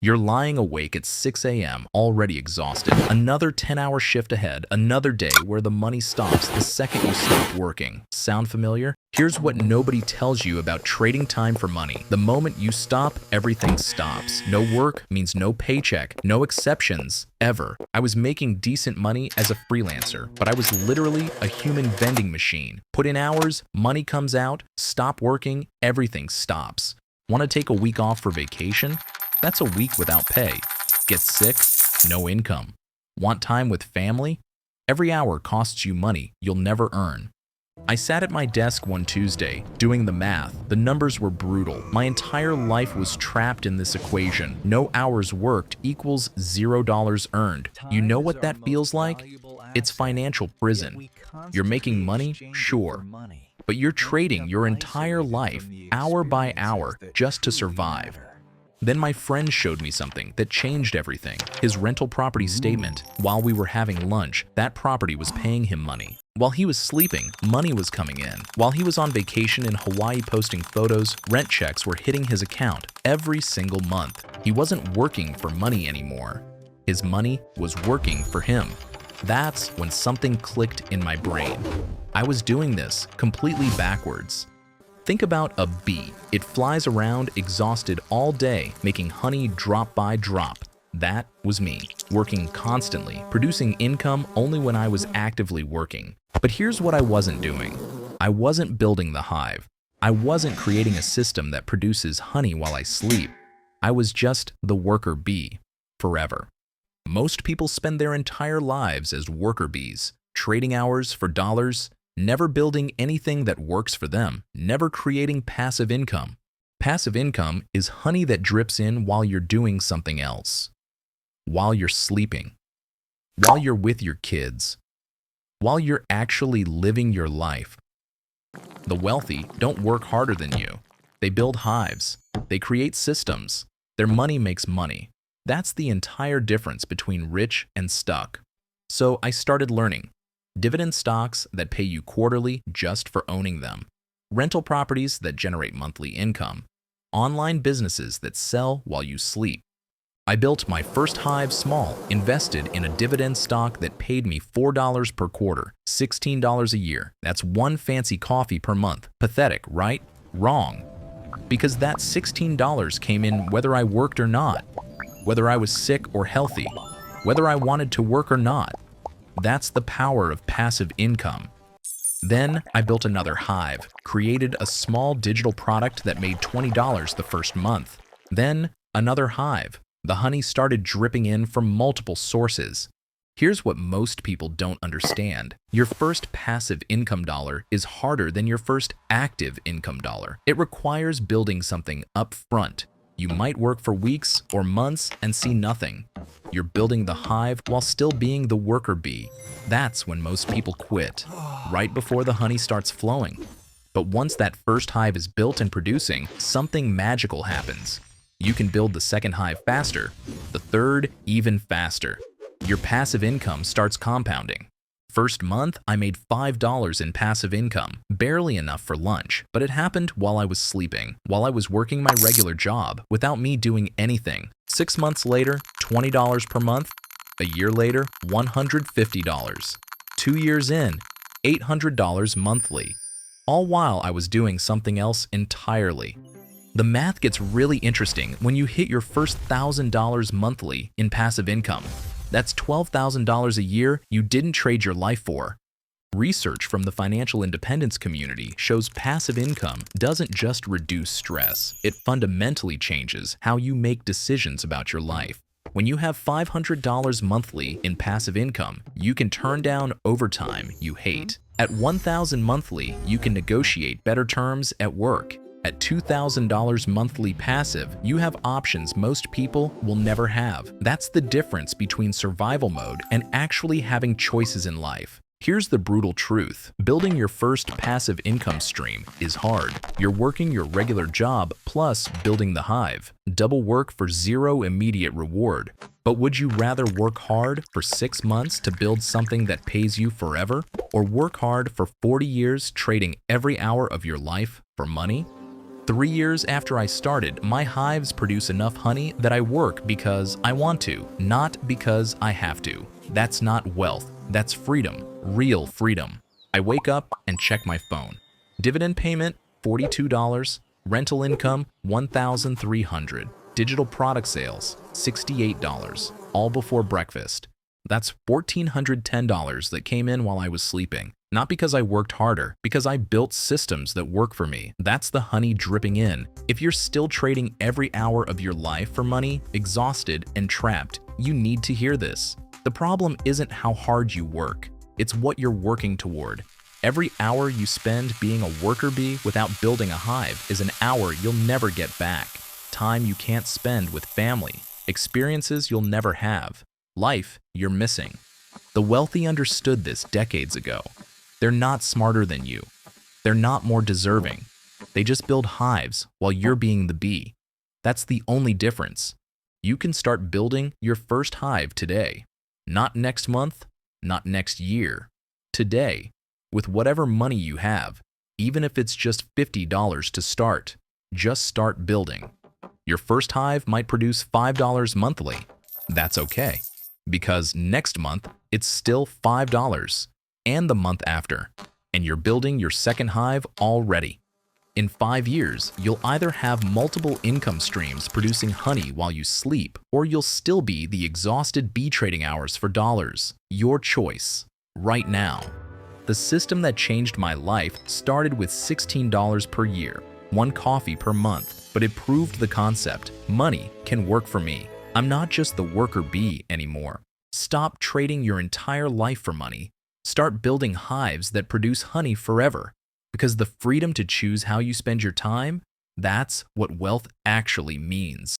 You're lying awake at 6 a.m., already exhausted. Another 10-hour shift ahead, another day where the money stops the second you stop working. Sound familiar? Here's what nobody tells you about trading time for money. The moment you stop, everything stops. No work means no paycheck, no exceptions, ever. I was making decent money as a freelancer, but I was literally a human vending machine. Put in hours, money comes out, stop working, everything stops. Want to take a week off for vacation? That's a week without pay. Get sick? No income. Want time with family? Every hour costs you money you'll never earn. I sat at my desk one Tuesday, doing the math. The numbers were brutal. My entire life was trapped in this equation. No hours worked equals $0 earned. You know what that feels like? It's financial prison. You're making money? Sure. But you're trading your entire life, hour by hour, just to survive. Then my friend showed me something that changed everything. His rental property statement. While we were having lunch, that property was paying him money. While he was sleeping, money was coming in. While he was on vacation in Hawaii posting photos, rent checks were hitting his account every single month. He wasn't working for money anymore. His money was working for him. That's when something clicked in my brain. I was doing this completely backwards. Think about a bee. It flies around exhausted all day, making honey drop by drop. That was me, working constantly, producing income only when I was actively working. But here's what I wasn't doing. I wasn't building the hive. I wasn't creating a system that produces honey while I sleep. I was just the worker bee, forever. Most people spend their entire lives as worker bees, trading hours for dollars, never building anything that works for them, never creating passive income. Passive income is honey that drips in while you're doing something else, while you're sleeping, while you're with your kids, while you're actually living your life. The wealthy don't work harder than you. They build hives. They create systems. Their money makes money. That's the entire difference between rich and stuck. So I started learning. Dividend stocks that pay you quarterly just for owning them. Rental properties that generate monthly income. Online businesses that sell while you sleep. I built my first hive small, invested in a dividend stock that paid me $4 per quarter, $16 a year. That's one fancy coffee per month. Pathetic, right? Wrong. Because that $16 came in whether I worked or not, whether I was sick or healthy, whether I wanted to work or not. That's the power of passive income. Then I built another hive, created a small digital product that made $20 the first month. Then another hive. The honey started dripping in from multiple sources. Here's what most people don't understand. Your first passive income dollar is harder than your first active income dollar. It requires building something up front. You might work for weeks or months and see nothing. You're building the hive while still being the worker bee. That's when most people quit, right before the honey starts flowing. But once that first hive is built and producing, something magical happens. You can build the second hive faster, the third even faster. Your passive income starts compounding. First month, I made $5 in passive income, barely enough for lunch, but it happened while I was sleeping, while I was working my regular job, without me doing anything. 6 months later, $20 per month. A year later, $150. 2 years in, $800 monthly. All while I was doing something else entirely. The math gets really interesting when you hit your first $1,000 monthly in passive income. That's $12,000 a year you didn't trade your life for. Research from the financial independence community shows passive income doesn't just reduce stress, it fundamentally changes how you make decisions about your life. When you have $500 monthly in passive income, you can turn down overtime you hate. At $1,000 monthly, you can negotiate better terms at work. At $2,000 monthly passive, you have options most people will never have. That's the difference between survival mode and actually having choices in life. Here's the brutal truth. Building your first passive income stream is hard. You're working your regular job plus building the hive. Double work for zero immediate reward. But would you rather work hard for 6 months to build something that pays you forever? Or work hard for 40 years trading every hour of your life for money? 3 years after I started, my hives produce enough honey that I work because I want to, not because I have to. That's not wealth, that's freedom, real freedom. I wake up and check my phone. Dividend payment, $42. Rental income, $1,300. Digital product sales, $68, all before breakfast. That's $1,410 that came in while I was sleeping. Not because I worked harder, because I built systems that work for me. That's the honey dripping in. If you're still trading every hour of your life for money, exhausted and trapped, you need to hear this. The problem isn't how hard you work, it's what you're working toward. Every hour you spend being a worker bee without building a hive is an hour you'll never get back. Time you can't spend with family, experiences you'll never have, life you're missing. The wealthy understood this decades ago. They're not smarter than you. They're not more deserving. They just build hives while you're being the bee. That's the only difference. You can start building your first hive today. Not next month, not next year. Today, with whatever money you have, even if it's just $50 to start. Just start building. Your first hive might produce $5 monthly. That's okay, because next month it's still $5, and the month after, and you're building your second hive already. In 5 years, you'll either have multiple income streams producing honey while you sleep, or you'll still be the exhausted bee trading hours for dollars. Your choice, right now. The system that changed my life started with $16 per year, 1 coffee per month, but it proved the concept. Money can work for me. I'm not just the worker bee anymore. Stop trading your entire life for money. Start building hives that produce honey forever. Because the freedom to choose how you spend your time, that's what wealth actually means.